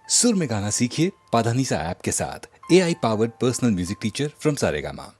सुर में गाना सीखिए पाधानीसा ऐप के साथ। AI powered personal music teacher from Saregama.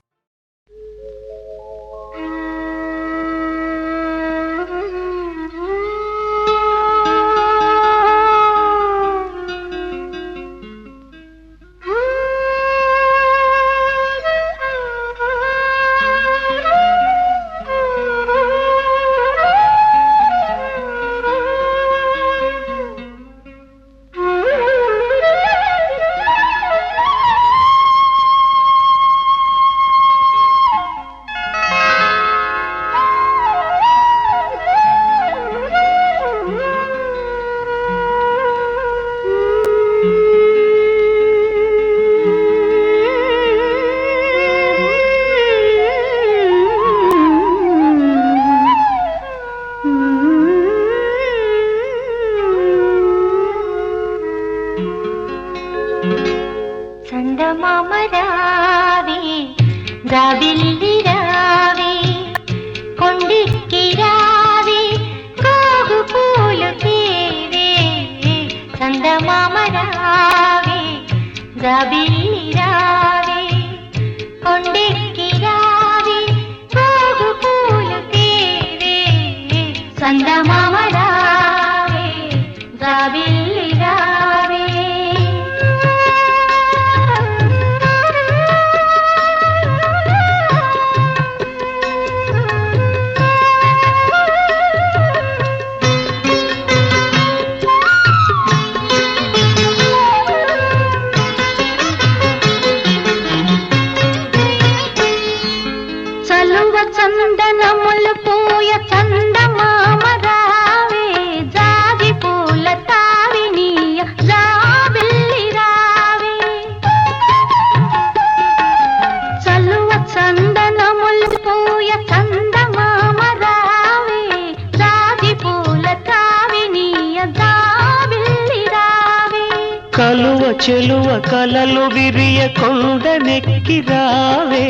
చెలువ కలలు విరియ కొండనెక్కి రావే,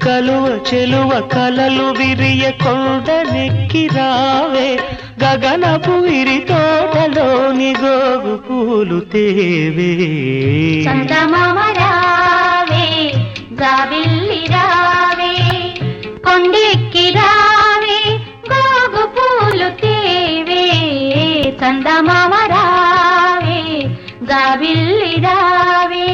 కలువ చెలువ కలలు విరియ కొండనెక్కి రావే, గగనపు విరి తోటలోని గోగు పూలు తేవే. చందమామ రావే, జాబిల్లి రావే, కొండెక్కి రావే, గోగు పూలు తేవే. చందమామ రావే, జాబిల్లి రావే.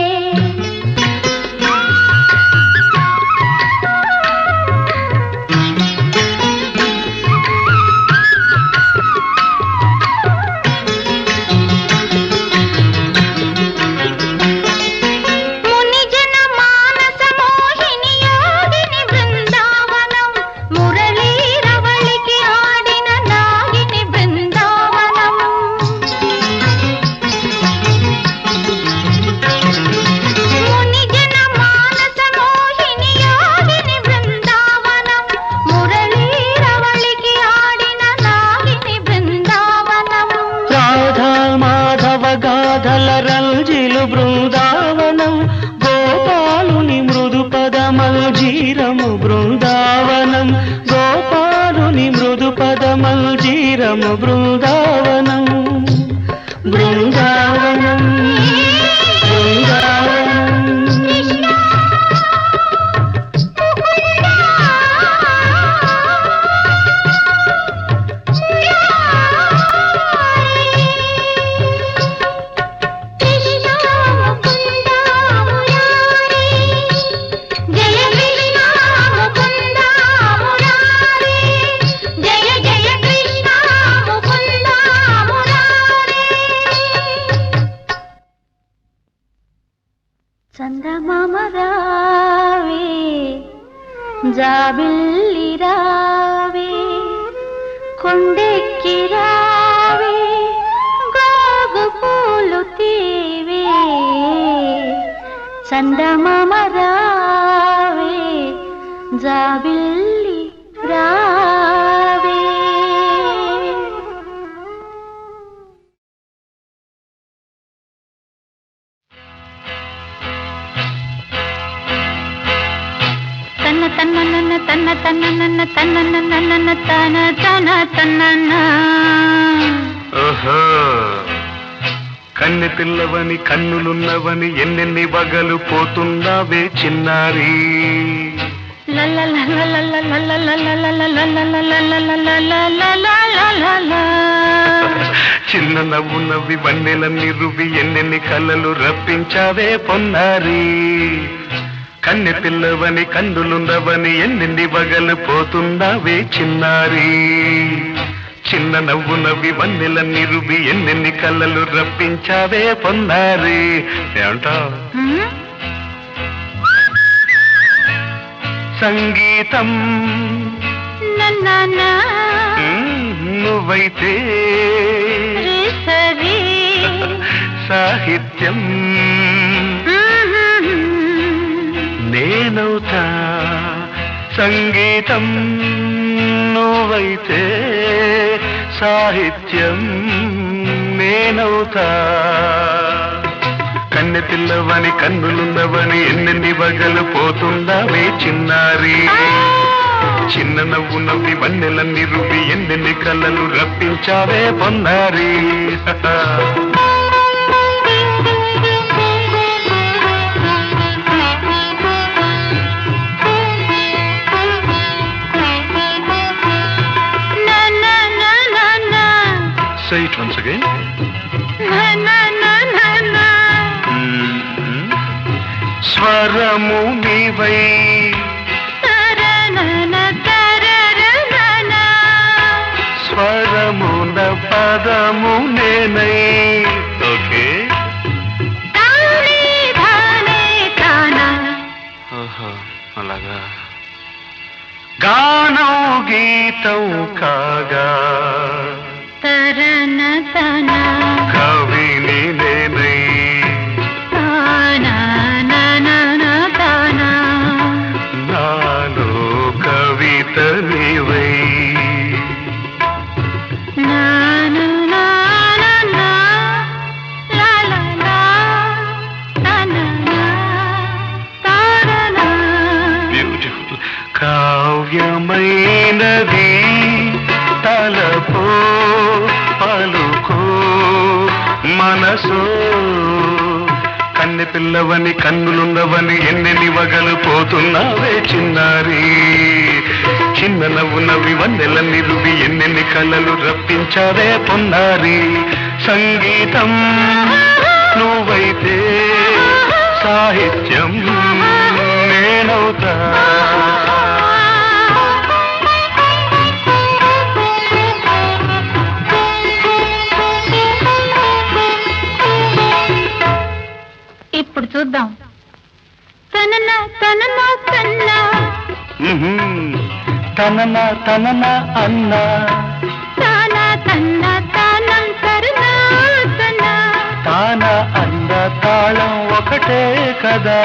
రంజిలు బృందావనం, గోపాలుని మృదు పదమల్జీరము బృందావనం, గోపాలుని మృదు పదమల్జీరము బృందావనం, బృందావనం, బృందావనం. చందమామ రావే, జాబిల్లి రావే, కొండెక్కి రావే, గోగు పూలు తీవే. చందమామ రావే, జాబిల్లి రావే. తన్న తన్న తన్న తన్న తన్న తన తన తన్న. కన్నె పిల్లవని కన్నులున్నవని ఎన్నెన్ని వగలు పోతున్నావే చిన్నారి. చిన్న నవ్వు నవ్వి వన్నెలన్నీ రువి ఎన్నెన్ని కళ్ళలు రప్పించావే పొన్నారి. కన్నె పిల్లవని కన్నులున్నవని ఎన్నెన్ని వగలు పోతున్నావే చిన్నారి. చిన్న నవ్వు నవ్వి వన్నెలన్నీ రువి ఎన్నెన్ని కళ్ళలు రప్పించావే పొన్నారి. ఏమంటావ్? సంగీతం నువ్వైతే సాహిత్యం నేనవుతా. సంగీతం నువ్వైతే సాహిత్యం నేనవుతా. కన్నె పిల్లవని కన్నులున్నవని ఎన్నెన్ని వగలు పోతుందావే చిన్నారి. చిన్న నవ్వు నవ్వి వన్నెలన్నీ రువి ఎన్నెన్ని కళ్ళలు రప్పించావే పొన్నారి. Say it once again. స్వరము నీవై స్వరమున పదము నేనై. ఓకే, అలాగా. గానం గీతం కాగా కవిని నేనై. నాలో కవిత నీవై. బ్యూటిఫుల్. కావ్యమైనది తలపో పలుకో మనసో. కన్నె పిల్లవని కన్నులున్నవని ఎన్నెన్ని వగలు పోతున్నావే చిన్నారి. చిన్న నవ్వు నవ్వి వన్నెలన్నీ రువి ఎన్నెన్ని కళ్ళలు రప్పించావే పొన్నారి. సంగీతం నువ్వైతే సాహిత్యం నేనవుతా. ఇప్పుడు చూద్దాం. తనన తనన తన్నా తనన తనన అన్నా తానా తన్న తానం తరునా తన్నా తాన అన్న తాళం ఒకటే కదా.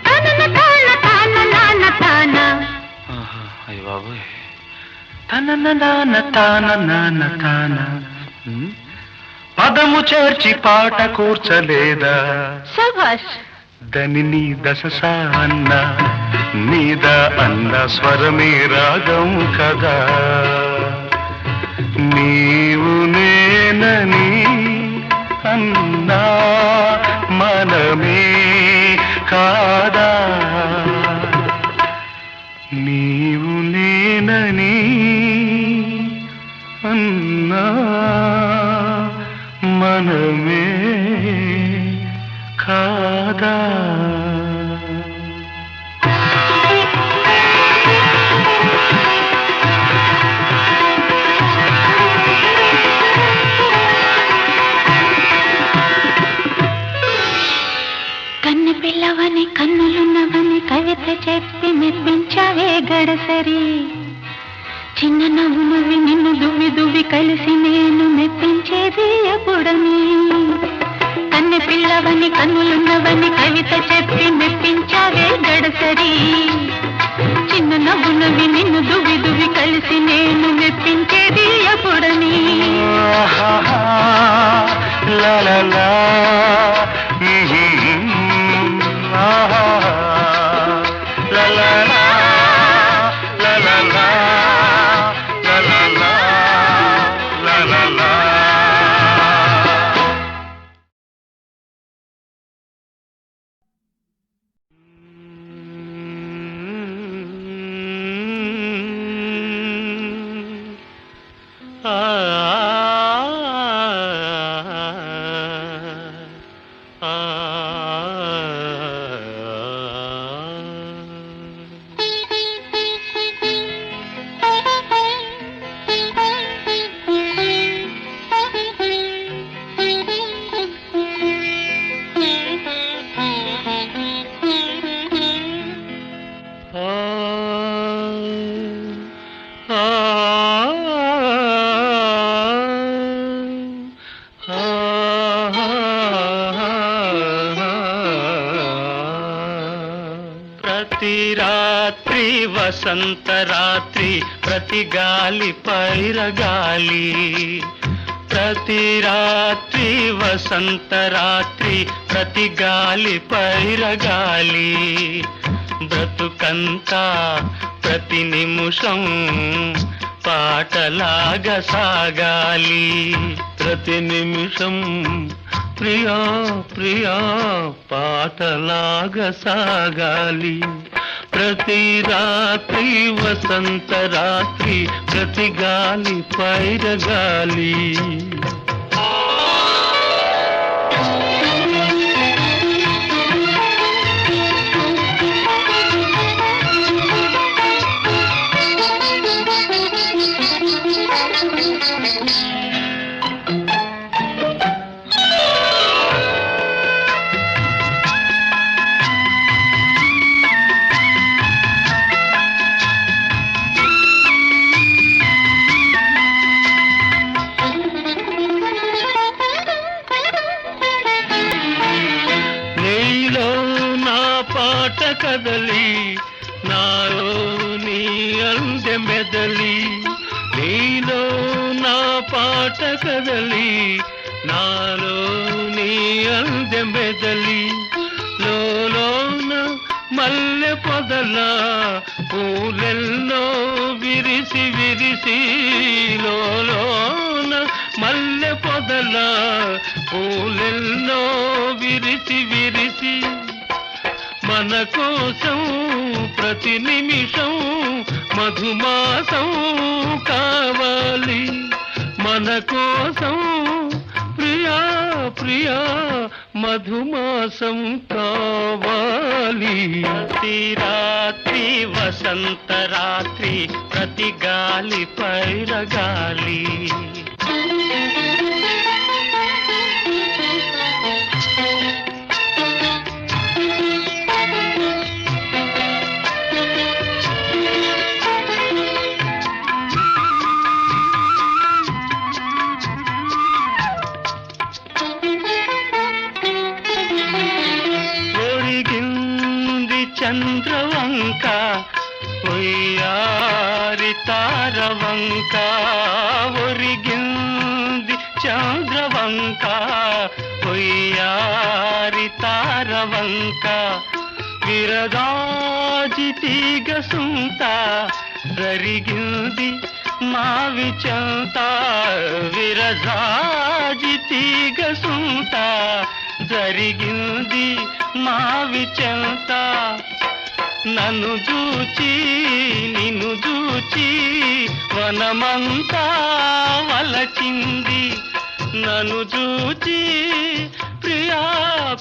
తనన తాన తాన నాన్న తాన. అయ్య బాబోయ్. తనన నాన్న తాన నాన్న తాన. పదము చేర్చి పాట కూర్చలేదా. శభాష్. దని దశ అన్న నీద అన్న స్వరమే రాగం కదా. నీవు నేనని అన్నా మనమే కాదా. నీవు నేనని అన్నా మనమే కాదా. కన్నె పిల్లవని కన్నులున్నవని కవిత చెప్పి మెప్పించావే గడసరి. చిన్న నవ్వు నవ్వి నిన్ను దువ్వి దువ్వి కలిసి నేను మెప్పించేది ఎప్పుడని. కన్నె పిల్లవని కన్నులున్నవని కవిత చెప్పి మెప్పించావే గడసరి. చిన్న నవ్వు నవ్వి నిన్ను దువ్వి దువ్వి కలిసి నేను మెప్పించేది ఎప్పుడని. లా లా లా. ప్రతి రాత్రి వసంత రాత్రి ప్రతి గాలి పైరగాలి ప్రతి రాత్రి వసంత రాత్రి ప్రతి గాలి పైరగాలి బ్రతుకంతా ప్రతి నిమిషం పాటలాగా సాగాలి ప్రతి నిమిషం ప్రియా ప్రియా పాటలాగా సాగాలి ప్రతి రాత్రి వసంత రాత్రి ప్రతి గాలి పైరగాలి కదలి నాలో నీ అందె మెదలి నీలో నా పాట కదలి నాలో నీ అందె మెదలి లోన మల్లె పొదల పూలెల్లో విరిసి విరిసి లోన మల్లె పొదల పూలెల్లో విరిసి విరిసి మన కోసం ప్రతి నిమిషం మధుమాసం కావాలి మన కోసం ప్రియా ప్రియా మధుమాసం కావాలి ప్రతి రాత్రి వసంత రాత్రి ప్రతి గాలి పైరగాలి చంద్రవంక ఒయ్యారి తారవంక ఒరిగింది చంద్రవంక ఒయ్యారి తారవంక విరదాజి తీగ సుంత రరిగింది మావి చంత విరజాజి తీగ సుంత జరిగింది మావి చెంత నన్ను చూచి నిన్ను చూచి వనమంతా వలచింది నన్ను చూచి ప్రియా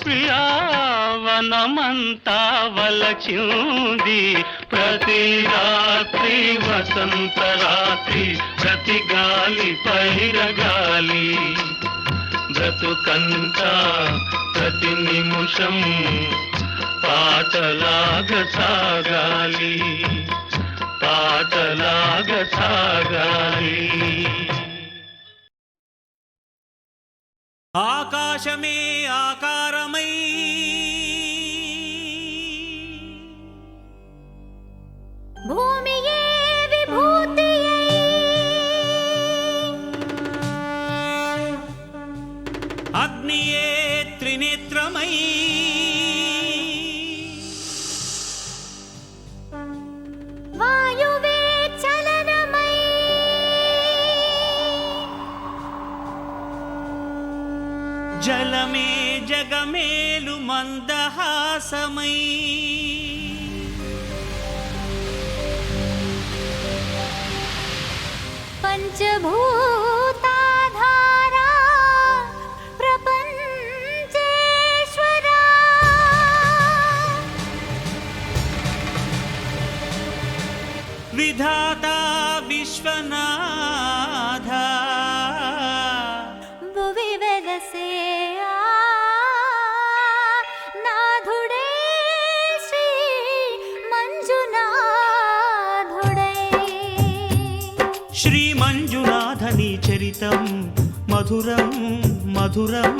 ప్రియా వనమంతా వలచింది ప్రతి రాత్రి వసంత రాత్రి ప్రతి గాలి పైరగాలి బ్రతుకంతా ప్రతి నిమిషం పాటలాగా సాగాలి పాటలాగా సాగాలి ఆకాశమే ఆకారమై భూమియే విభూతియై అగ్నియే త్రినేత్రమై వాయువే చలనమై జలమే జగమేలు మందహాసమై పంచభూతాధారా ప్రపంచేశ్వరా విధాతా విశ్వనాథ భువి వెలసే నాథుడే శ్రీ మంజునాథుడై శ్రీ మంజునాథని చరితం మధురం మధురం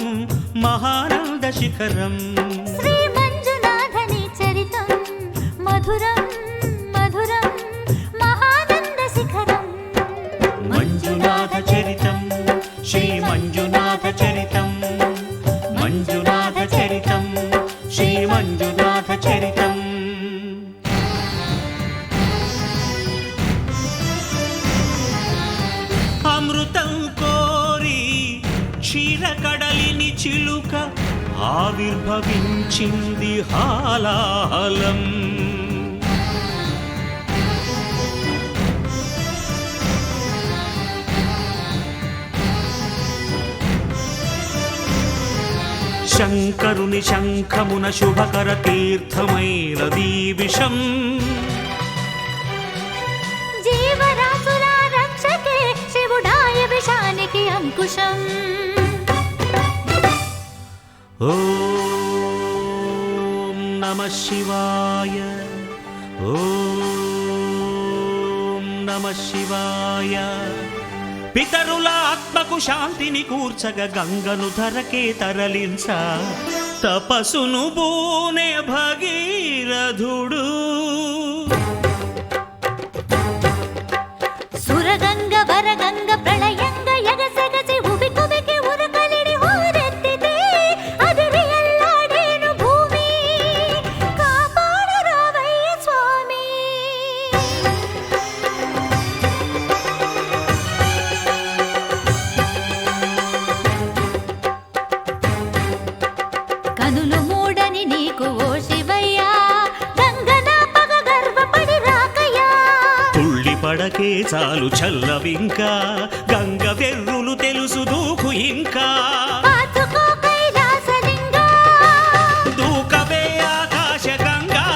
మహానంద శిఖరం శ్రీ మంజునాథని చరితం మధురం మధురం మధురం మహానంద శిఖరం మంజునాథ చరితం శ్రీ మంజునాథ చరితం మంజునాథ చరితం శ్రీ మంజునాథ చరితం అమృతం కోరి క్షీరకడలిని చిలుక ఆవిర్భవించింది హాలాహలం శంకరుని శంఖమున శుభకర తీర్థమైనదీ విషం జీవరాశుల రక్షకే శివుడాయ విషానికి అంకుశం ఓం నమః శివాయ ఓం నమః శివాయ పితరుల ఆత్మకు శాంతిని కూర్చగ గంగను ధరకే తరలించ తపసును బూనే భగీరథుడు సురగంగ వరగంగ ప్రళయంగ ఎగసెగసి ఉబి కుబికి ఉరకలిడి హోరెత్తితే అదిరి ఎల్లాడేను భూమి కాపాడరావయ్య స్వామి కనులు మూడని నీకు ఓ శివయ్యా గంగన పగ గర్వపడి రాకయ్యా తుళ్ళి పడకే చాలు చల్లవింకా గంగ వెర్రులు తెలుసు దూకు ఇంకా పాతుకో కైలాసలింగా దూకవే ఆకాశ గంగా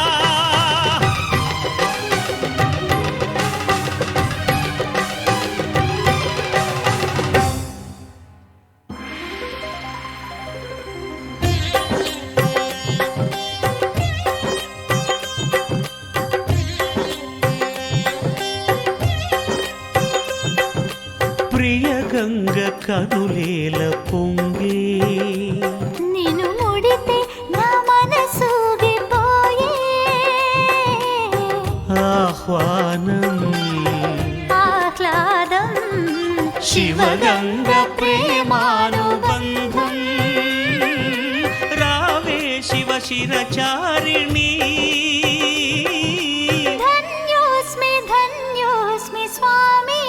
ప్రియ గంగ కనులేల పొంగే నిన్ను ముడితే నా మనసూగిపోయే ఆహ్వానం ఆహ్లాదం శివగంగ ప్రేమానుబంధం రావే శివ శిరచారిణి ధన్యోస్మి ధన్యోస్మి స్వామి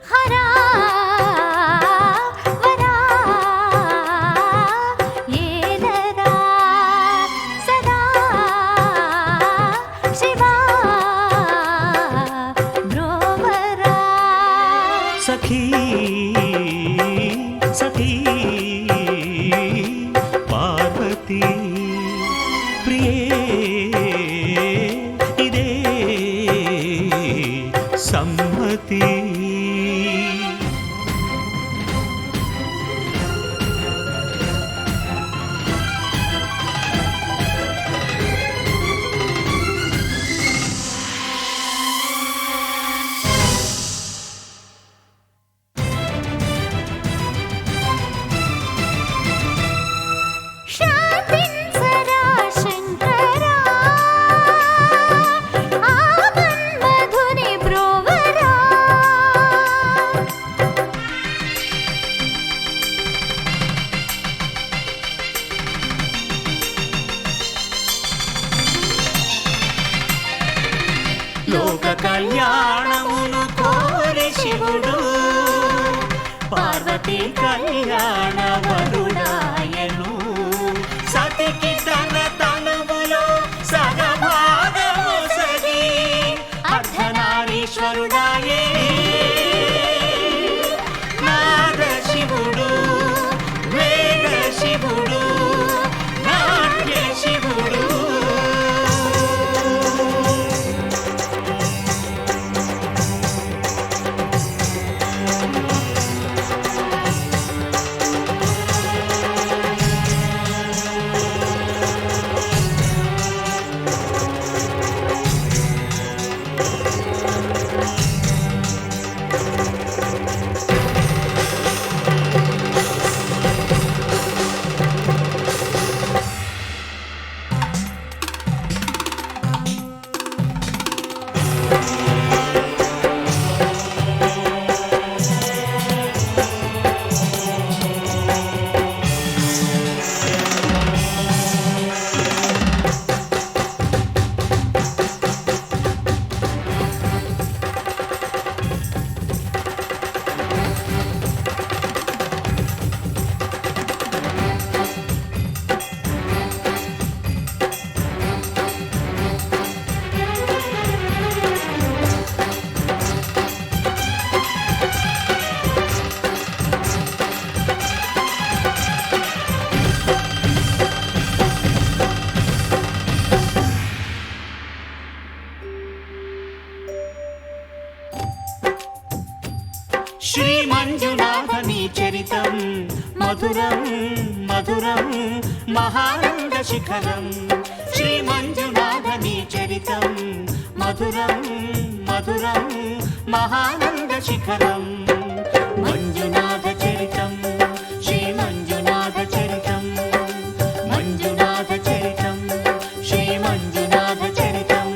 హరా వరా ఏలరా సదా శివా బ్రోవరా సఖీ సఖీ పార్వతీ ప్రియే ఇదే సమ్మతి శాంతించరా శంకరా ఆమన్మధుని బ్రోవరా లోక కళ్యాణమును కోరి శివుడు పార్వతీ కళ్యాణ వరుడాయను సతికి తన తనువులో సగభాగము సగి అర్ధనారీశ్వరుడాయే నాద శివుడు వేద శివుడు నాట్య శివుడు శ్రీ మంజునాథని చరితం మధురం మధురం మహానంద శిఖరం. శ్రీ మంజునాథని చరితం మధురం మధురం మహానంద శిఖరం. మంజునాథ చరితం శ్రీ మంజునాథ చరితం మంజునాథ చరితం శ్రీ మంజునాథ చరితం.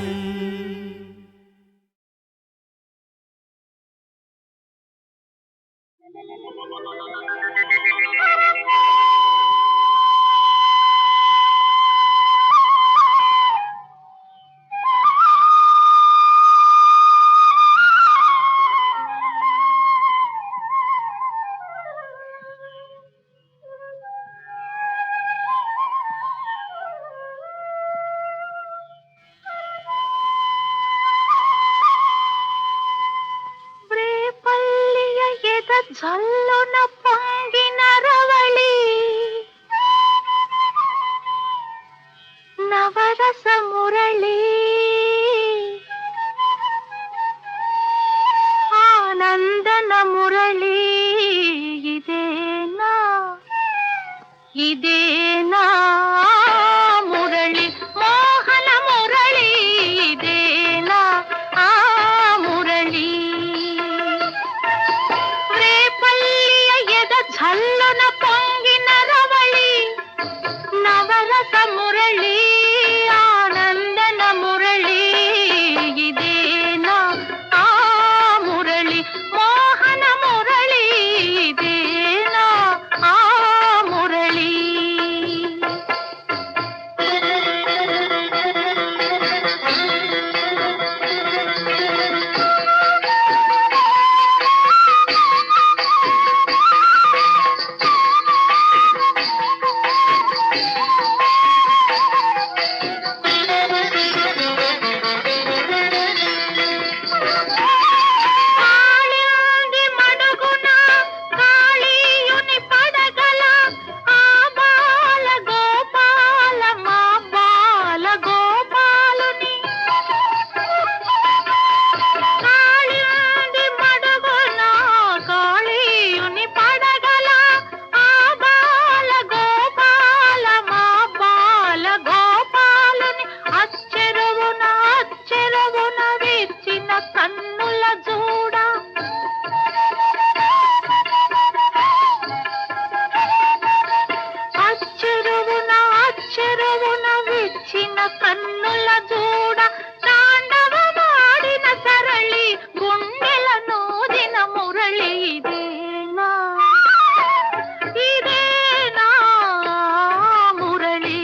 జల్లున పొంగిన రవళి నవరస మురళి ఆనందన మురళి ఇదేనా ఇదేనా మురళి మోహన మురళి ఇదేనా ఆ మురళి ಝಲ್ಲುನ ಪೊಂಗಿನ ರವಳಿ ನವರಸ ಮುರಳಿ ಆನಂದನ ಮುರಳಿ ಇದೇನಾ ಆ ಮುರಳಿ ಮೋಹನ ಮುರಳಿ ಇದೇನಾ ಆ ಮುರಳಿ. కన్నుల జూడ తాండవమాడిన సరళి గుండెల నూదిన మురళి ఇదేనా ఇదేనా మురళి.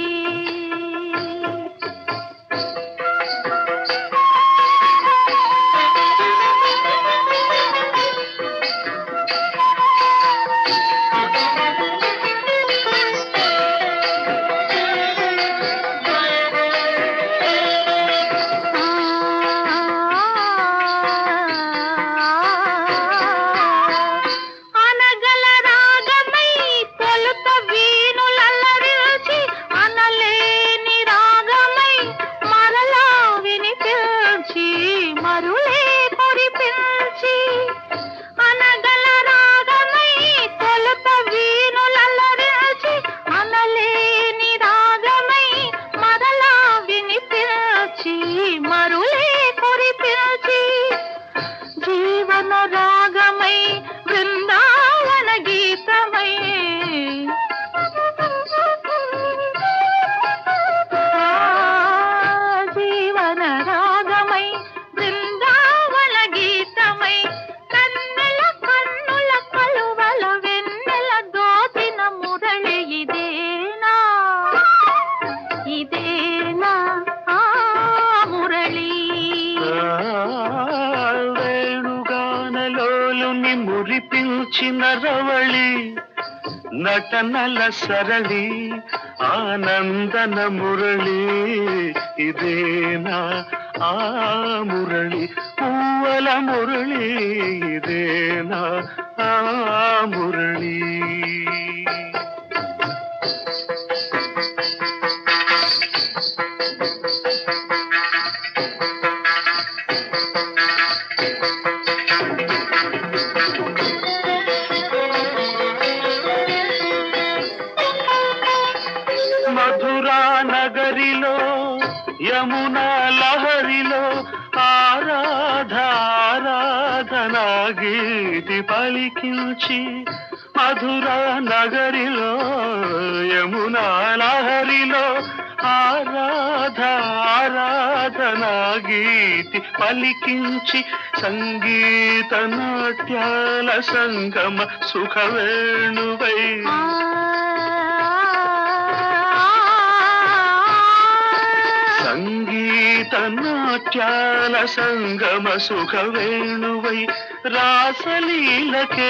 మురిపించిన రవళి నటనల సరళి ఆనందన మురళి ఇదేనా ఆ మురళి పూవల మురళి ఇదేనా ఆ మురళి. లహరిలో ఆరాధనా గీతి పలికించి మధురా నగరిలో యమునా లహరిలో ఆరాధనా గీతి పలికించి సంగీత నాట్యాల సంగమ సుఖవేణువై సంగీత నాట్యాల సంగమ సుఖవేణువై రాసలీలకే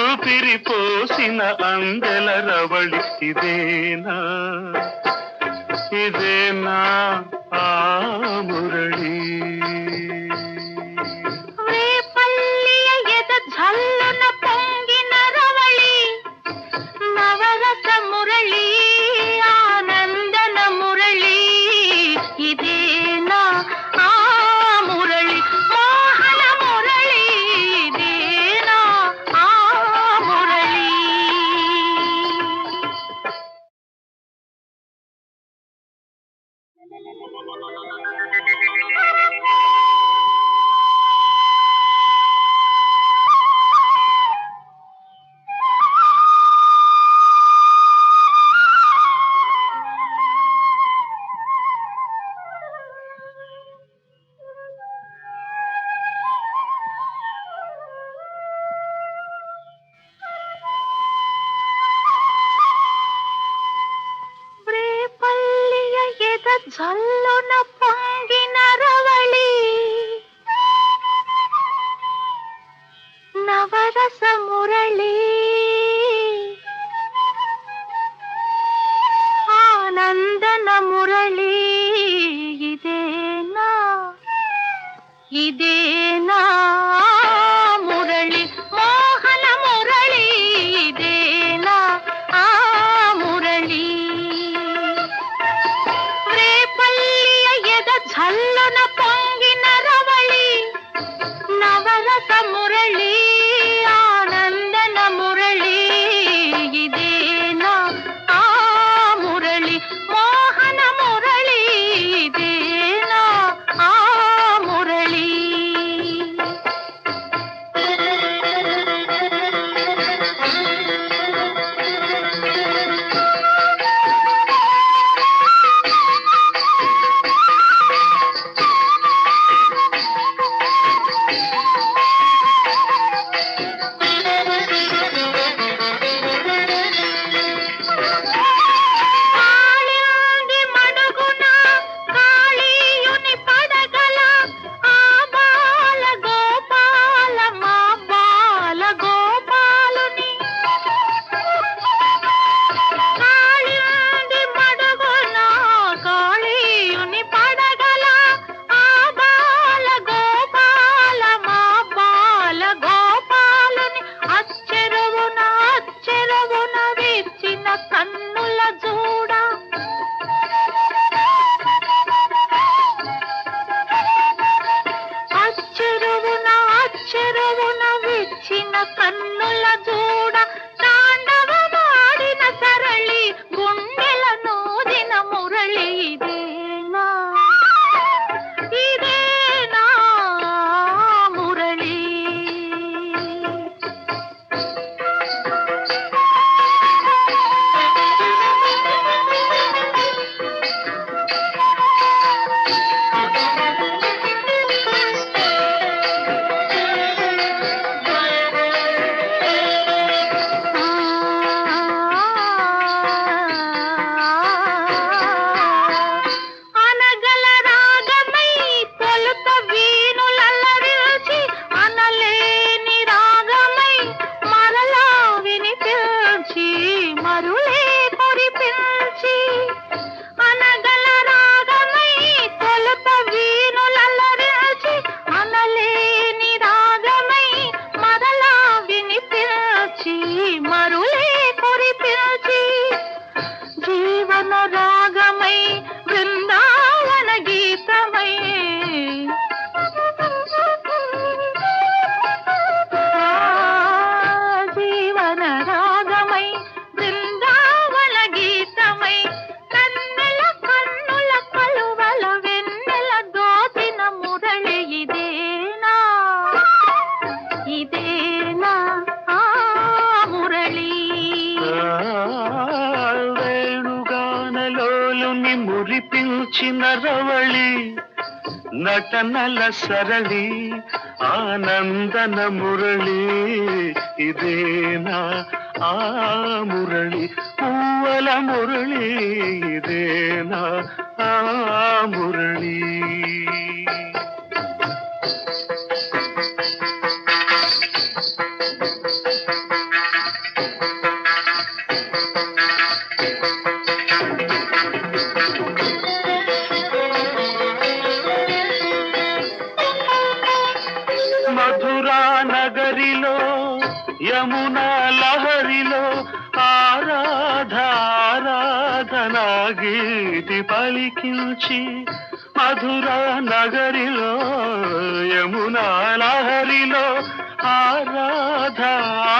ఊపిరిపోసిన అందెల రవళి ఇదేనా ఇదేనా ఆ మురళి రేపల్లియ ఎద ఝల్లున పొంగిన రవళి నవరస మురళి ఆనందన మురళి ఇదేనా ఆ మురళి మోహన మురళి ఇదేనా ఆ మురళి రేపల్లియ ఎద ఝల్లున పొంగిన రవళి నవరస మురళి ఆనందన మురళి ఇదేనా ఇదేనా మురళి మోహన మురళి ఇదేనా ఆ మురళి రేపల్లియ ఎద ఝల్లున పొంగిన రవళి నవరస మురళి ఆనందన మురళి ఇదేనా ఆ మురళి మోహన మురళి ఇదేనా ఆ మురళి మించిన రవళి నటనల సరళి ఆనందన మురళి ఇదేనా ఆ మురళి పూవల మురళి ఇదేనా ఆ మురళి మధురా నగరిలో యమునా లహరిలో ఆరాధనా గీతి పలికించి మధురా నగరిలో యమునా లహరిలో ఆరాధనా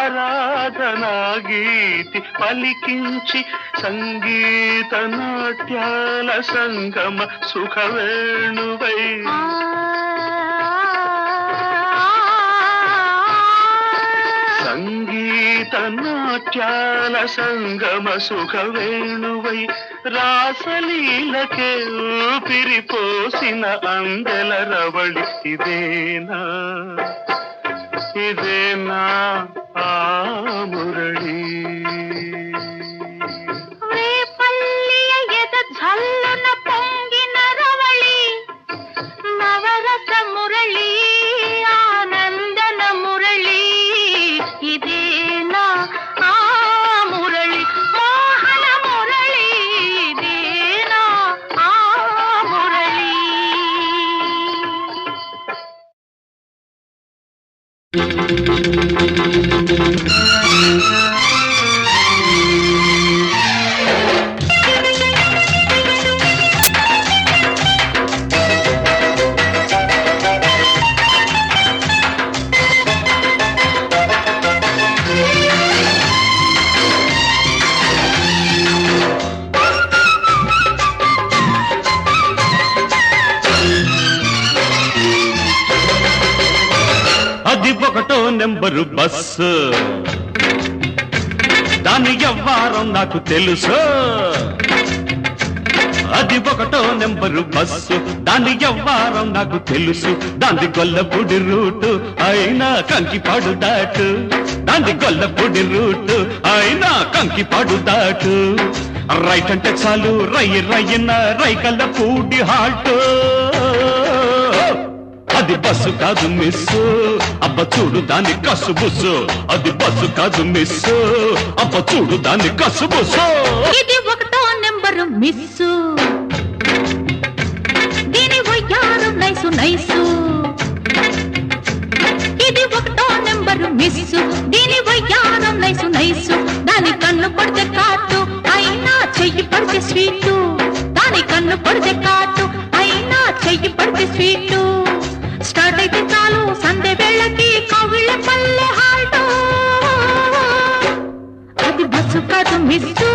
గీతి పలికించి సంగీత నాట్యాల సంగమ సుఖవేణువై సంగీత నాట్యాల సంగమ సుఖవేణువై రాసలీలకే ఊపిరిపోసిన అందెల రవళి ఇదేనా ఇదేనా ఆ మురళి రేపల్లియ ఎద ఝల్లున పొంగిన రవళి నవరస మురళి ఆనందన మురళి ఇదేనా ఆ మురళి మోహన మురళి ఇదేనా ఆ మురళి అది ఒకటో నెంబరు బస్సు దాని వ్యవహారం నాకు తెలుసు అది ఒకటో నెంబరు బస్సు దాని వ్యవహారం నాకు తెలుసు దాని గొల్లపూడి రూటు అయినా కంకిపాడు దాటు దాని గొల్లపూడి రూటు అయినా కంకిపాడు దాటు రైట్ అంటే చాలు రయ్యన రైకల్లపూడి హాల్ట్ అది బస్సు కాదు మిస్సు అబ్బ చూడు దాని కసు బుస్సు అది బస్సు కాదు మిస్సు అబ్బ చూడు దాని కసు బుస్సు ఇది ఒకటో నెంబరు మిస్సు దీని వయ్యారు నైసు నైసు ఇది ఒకటో నెంబరు మిస్సు దీని వయ్యారు నైసు నైసు దాని కన్ను పడితే కాటు అయినా చెయ్యి పడితే స్వీటు దాని కన్ను పడితే కాటు అయినా చెయ్యి పడితే స్వీటు స్టార్ట్ అయితే చాలు సందే వేళకి కవిళ్ళ పల్లె హాల్ట్ అది బస్సు కాదు మిస్సు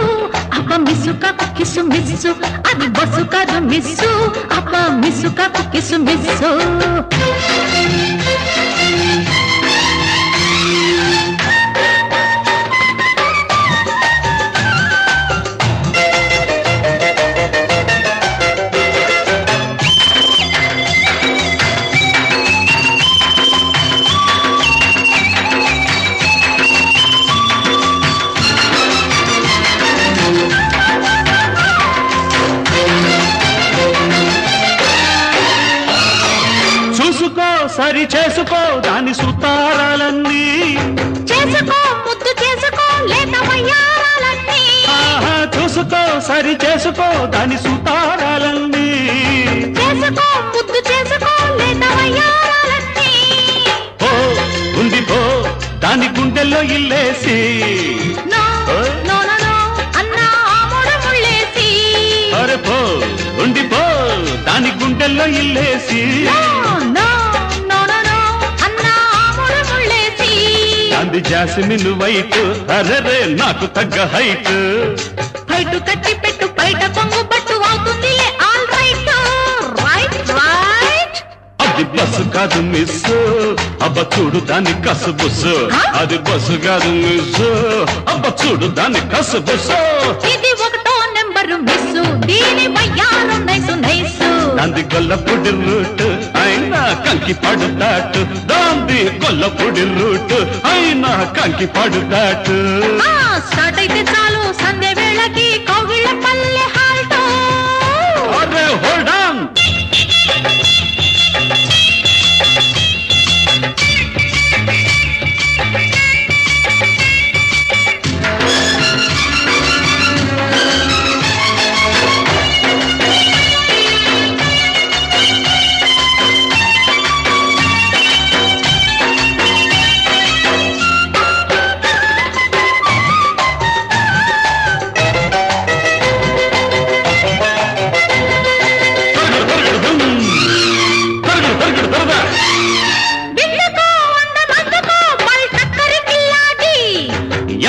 అబ్బ మిస్సు కాకు కిసు మిస్సు అది బస్సు కాదు మిస్సు అబ్బ మిస్సు కాకు కిసు మిస్సు సరి చేసుకో దాని సుతారాలన్నీ చేసుకో ముద్దు చేసుకో లేత వయ్యారాలన్నీ చూసుకో సరి చేసుకో దాని సుతారాలన్నీ చేసుకో ముద్దు చేసుకో లేత వయ్యారాలన్నీ ఓ ఉంది పో దాని గుండెల్లో ఇల్లేసి నో నో నో నో అన్నా ఆముడు ముళ్ళేసి అరే పో ఉంది పో దాని గుండెల్లో ఇల్లేసి అంది జాస్మిన్ వైట్ అరే నాకు తగ్గ హైట్ బయట కట్టి పెట్టు బయట కొంగు పట్టు అవుతుంది ఆల్ రైట్ రైట్ రైట్ అది బస్సు కాదు మిస్ అబ్బ చూడు దాని కసు బుస్సు అది బస్సు కాదు మిస్ అబ్బ చూడు దాని కసు బుస్సు ఇది ఒకటో నెంబరు మిస్సు దీని వయ్యారం నైసు నైసు దాంది గొల్లపొడి రూట్ అయినా కంకి పడుతాటు దాంది గొల్లపొడి రూట్ అయినా కంకి పడుతాటు స్టార్ట్ అయితే చాలు సంధ్య వేళకి కౌగిళ్ళ పల్లె హాల్టో అరే హోల్డ్ ఆన్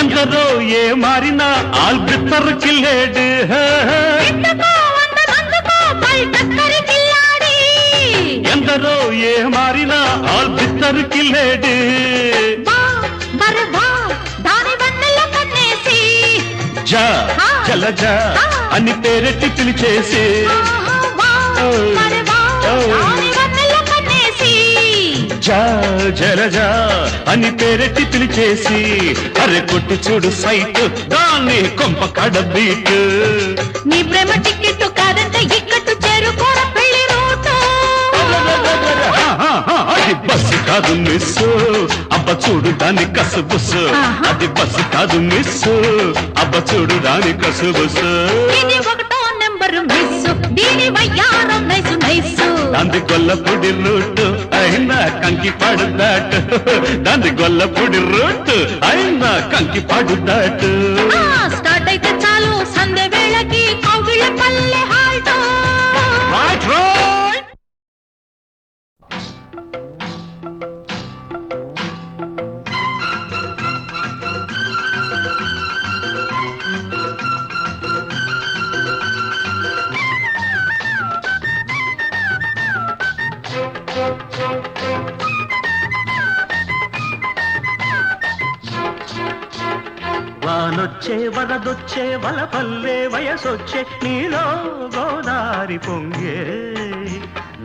ఎందరో ఏ మారినా ఆల్బిత్తర్ కిల్లేడు ఎందరో ఏ మారినా ఆల్బిత్తర్ కిల్లేడు జా జలజ అని పేరెట్టి పిలిచేసి జా జలజా అని పేరెట్టి పిలిచేసి అరే కొట్టి చూడు సైట్ దాన్ని కొంప కడ బీట్ నీ ప్రేమ టికెట్ కాదంటే ఇక్కట్టు చేరుకోర పెళ్లి రూటు అది బస్సు కాదు మిస్ అబ్బ చూడు దాని కసుబుసు అది బస్సు కాదు మిస్ అబ్బ చూడు దాని కసుబుసు ఇది ఒకటో నెంబరు మిస్ దీని వయ్యారం నైసు నైసు దాంది గొల్లపొడి రూట్ అయినా కంకి పడుదాటు దాంది గొల్లపొడి రూట్ అయినా కంకి పడుదాటు స్టార్ట్ అయితే చాలు సంధ్య వేళకి కౌగిళ్ళ పల్లె హాల్టో రైట్ రైట్ వానొచ్చే వరదొచ్చే వలపల్లే వయసొచ్చే నీలో గోదారి పొంగే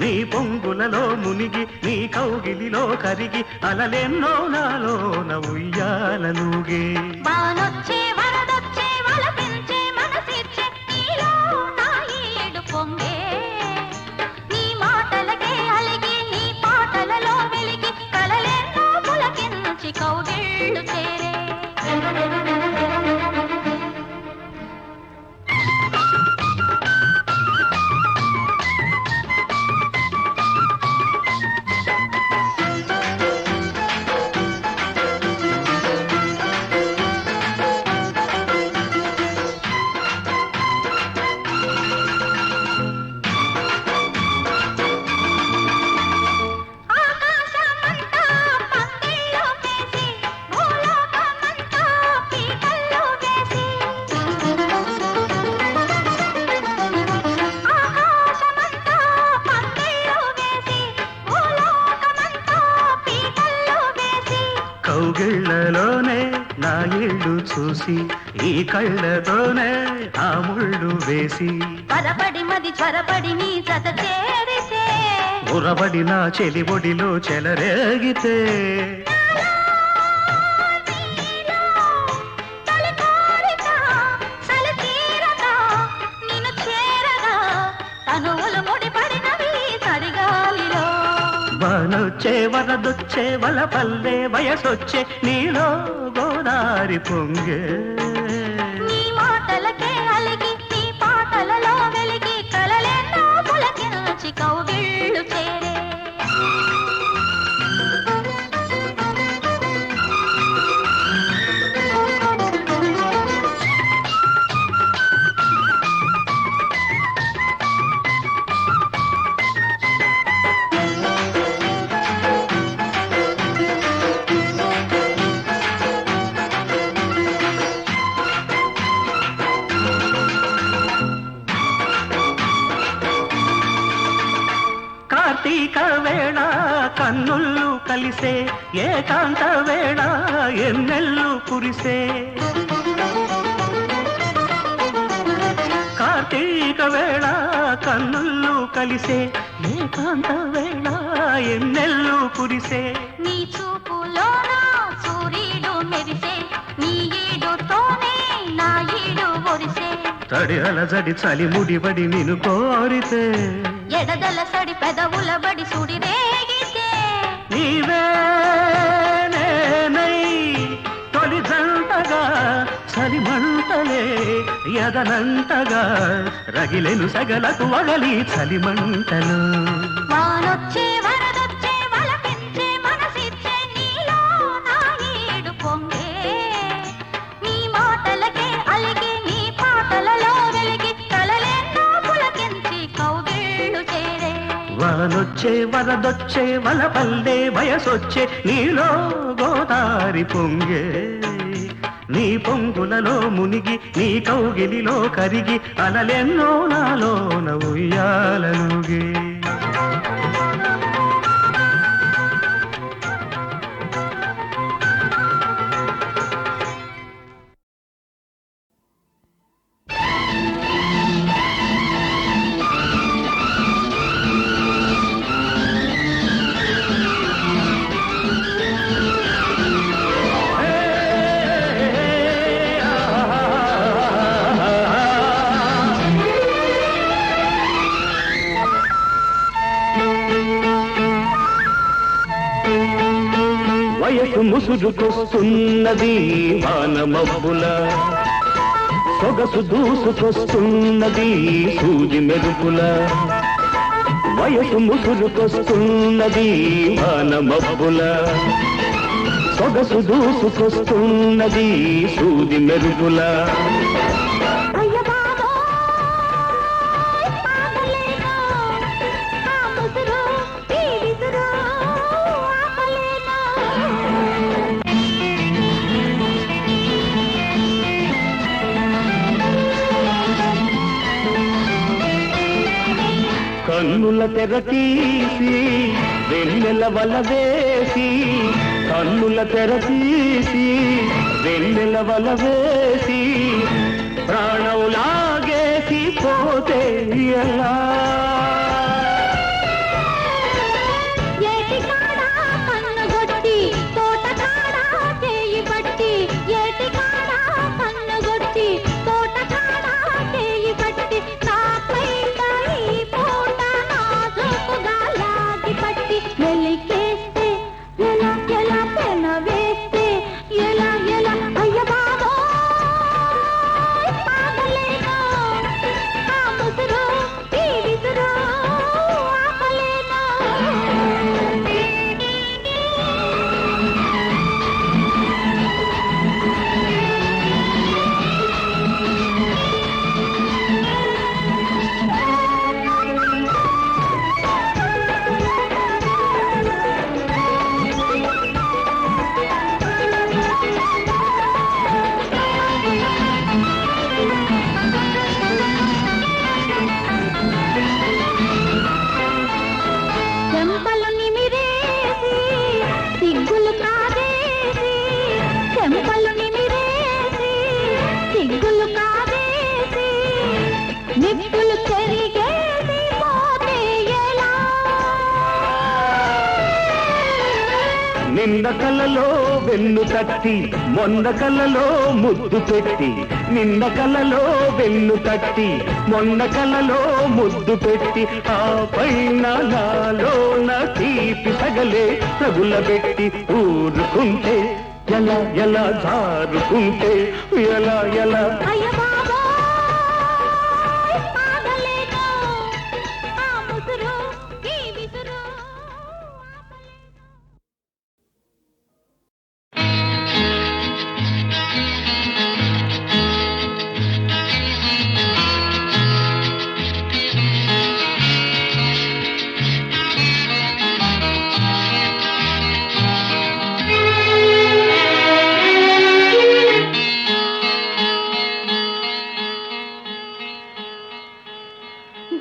నీ పొంగులలో మునిగి నీ కౌగిలిలో కరిగి అలలెన్నో నాలోన ఉయ్యాలలుగే వానొచ్చే వరదొచ్చే వలపించే మనసిచ్చే నీలో నా ఈడు పొంగే నీ మాటలకే అలిగి నీ పాటలలో వెలిగి కలలెన్నో పులకించి కౌగిళ్ళు చేరే కౌగిళ్లలోనే నా ఇళ్ళు చూసి ఈ కళ్ళతోనే ఆ ముళ్ళు వేసి పరపడి మది త్వరపడి నీ జత చేరితే ఉరబడి నా చెలి ఒడిలో చెలరేగితే వానొచ్చే వరదొచ్చే వలపల్లే వయసొచ్చే నీలో గోదారి పొంగే నీ మాటలకే అలిగి నీ పాటలలో వెలిగి కలలెన్నో పులకించి కౌగిళ్ళు చేరే కార్తీక వేళ కన్నుళ్ళు కలిసే ఏకాంత వేళ ఎన్నెల్లు కురిసే కార్తీక వేళ కన్నుళ్ళు కలిసే ఏకాంత వేళ ఎన్నెల్లు కురిసే నీ చూపులోన సూర్యుడు మెరిసే నీ ఈడుతోనే నా ఈడు ఒరిసే తడి అలజడి చలి ముడిబడి నిన్ను కోరితే ఎడదల సడి పెదవుల బడి సుడి రేగితే నీవే నేనై తొలి జంటగా చలిమంటలే ఎదనంతగా రగిలెను సగలకు వగలి చలిమంటలు వానొచ్చే వరదొచ్చే వలపించే మనసిచ్చే నీలో నా ఈడు పొంగే నీ మాటలకే అలిగి నీ పాటలలో వెలిగి కలలెన్నో పులకించి కౌగిళ్ళు చేరే వానొచ్చే వరదొచ్చే వలపల్లే వయసొచ్చే నీలో గోదారి పొంగే నీ పొంగులలో మునిగి నీ కౌగిలిలో కరిగి అలలెన్నో నాలోన ఉయ్యాలనుగే వయసు ముసురుకొస్తున్నది వానమబ్బుల సొగసు దూసుకొస్తున్నది సూది మెరుపుల వయసు ముసురుకొస్తున్నది వానమబ్బుల సొగసు దూసుకొస్తున్నది సూది మెరుపుల కన్నుల తెర తీసి వెన్నెల వల వేసి కన్నుల తెర తీసి వెన్నెల వల వేసి ప్రాణం లాగేసి పోతే ఎలా నిన్న కలలో వెన్ను తట్టి మొన్న కలలో ముద్దు పెట్టి నిన్న కలలో వెన్ను తట్టి మొన్న కలలో ముద్దు పెట్టి ఆ పైన నాలోన తీపి సగలే తగులబెట్టి ఊరుకుంటే ఎలా ఎలా జారుకుంటే ఎలా ఎలా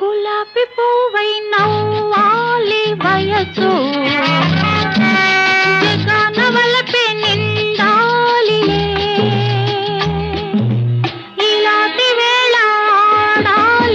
గులాబీ పువ్వై నవ్వాలి వయసు జగన వలపే నిండాలి ఇలాంటి వేళ ఆడాలి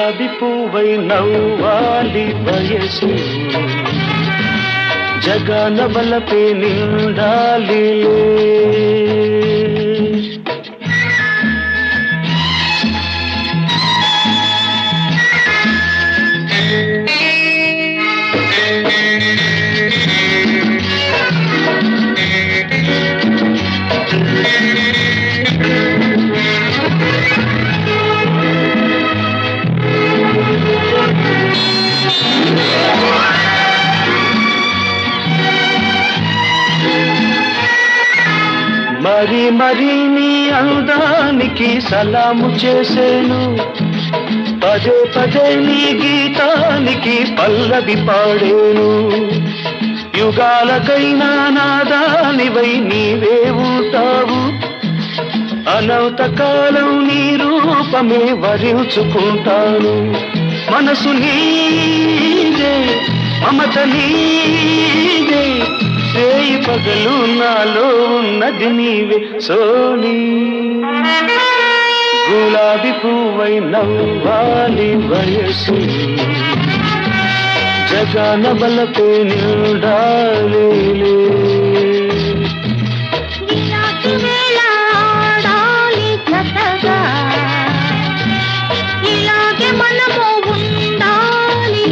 గులాబీ పువ్వై నవ్వాలి వయసు జగన బలపే నిండాలి మరి మరి నీ అందానికి సలాము చేసేను పదే పదే నీ గీతానికి పల్లవి పాడేను యుగాలకైనా నాదానివై నీవే ఉంటావు అనంత కాలం నీ రూపమే వరించుకుంటాను మనసు నీదే మమత నీదే రేయి పగలు నాలో ఉన్నది నీవే సోనీ గులాబీ పువ్వై నవ్వాలి వయసు జగన బలపే నిండాలి ఇలాగే మనము ఉండాలి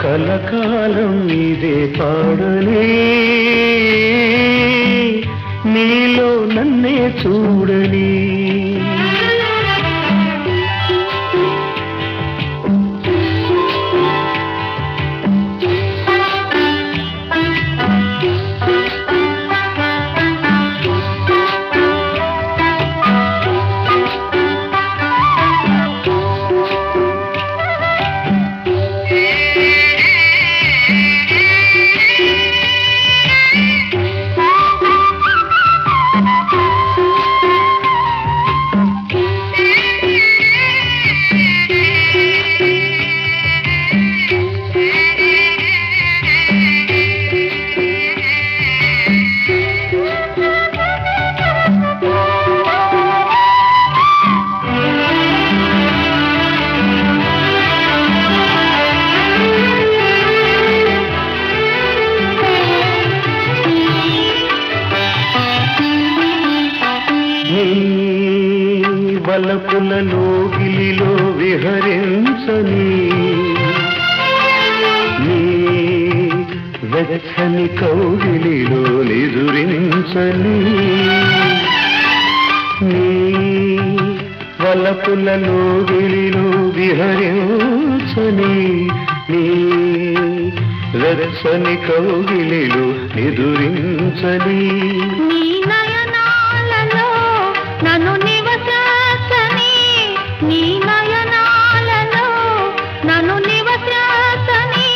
కలకాలం ఇదే పాడని నీలో నన్నే చూడని వలపులలో గిలిలో విహరించని నీ వెచ్చని కౌగిలిలో నిదురించని నీ వలపులలో గిలిలో విహరించని నీ వెచ్చని కౌగిలిలో నిదురించని నీ నయనాలలో నన్ను నివసించని నీ నయనాలలో నన్ను నివసించని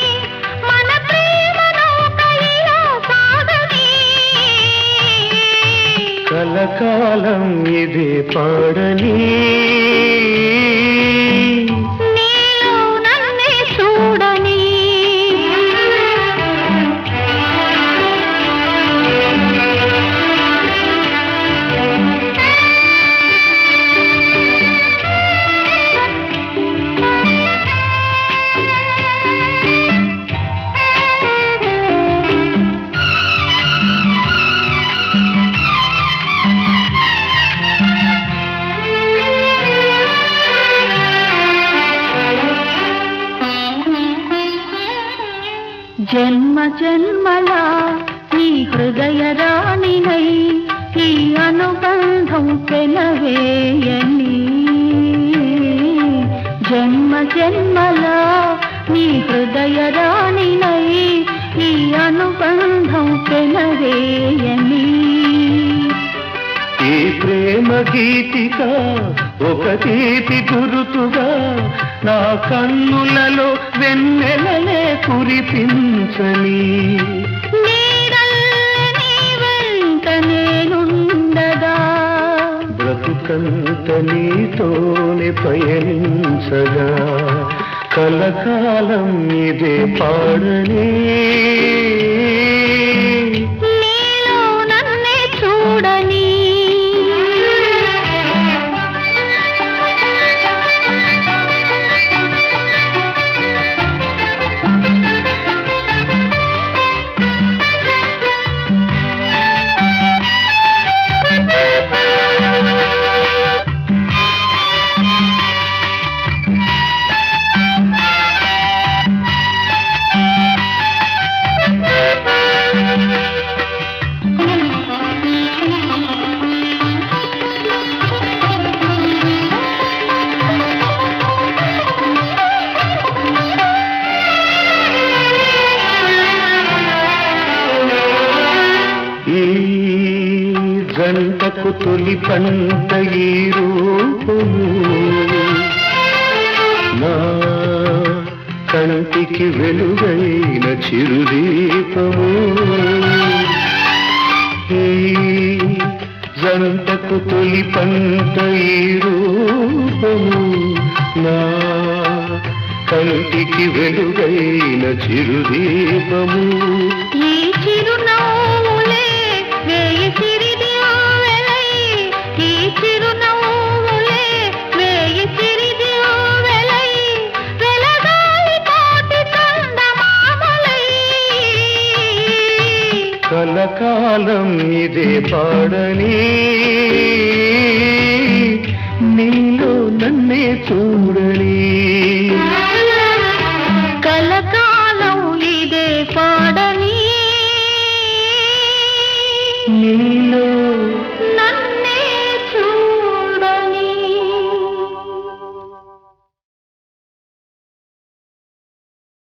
మన ప్రేమను కైలో సాగని కలకాలం ఇదే పాడని నీలో నన్నే చూడని జన్మలో నీ హృదయ రాణినై ఈ అనుబంధం పెనవేయని. ఈ ప్రేమ గీతిక ఒక తీపి గురుతుగా నా కన్నులలో వెన్నెలలే కురిపించని. నీడల్లే నీ వెంట నేనుండగా బ్రతుకంత నీతోనే పయనించగా కలకాలం ఇదే పాడనే. నీలో నన్నే చూడని. జంటకు తొలి పంట ఈ రూపము నా కంటికి వెలుగైన చిరుదీపము. ఈ జంటకు తొలి పంట ఈ రూపము నా కంటికి వెలుగైన చిరుదీపము. ఈ చిరునవ్వులే వేయి సిరిదివ్వెలై, ఈ చిరునవ్వులే వేయి సిరిదివ్వెలై, వెలగాలి కోటి చందమామలై. కలకాలం ఇదే పాడని. నీలో నన్నే చూడని. కలకాలం ఇదే పాడని. నీలో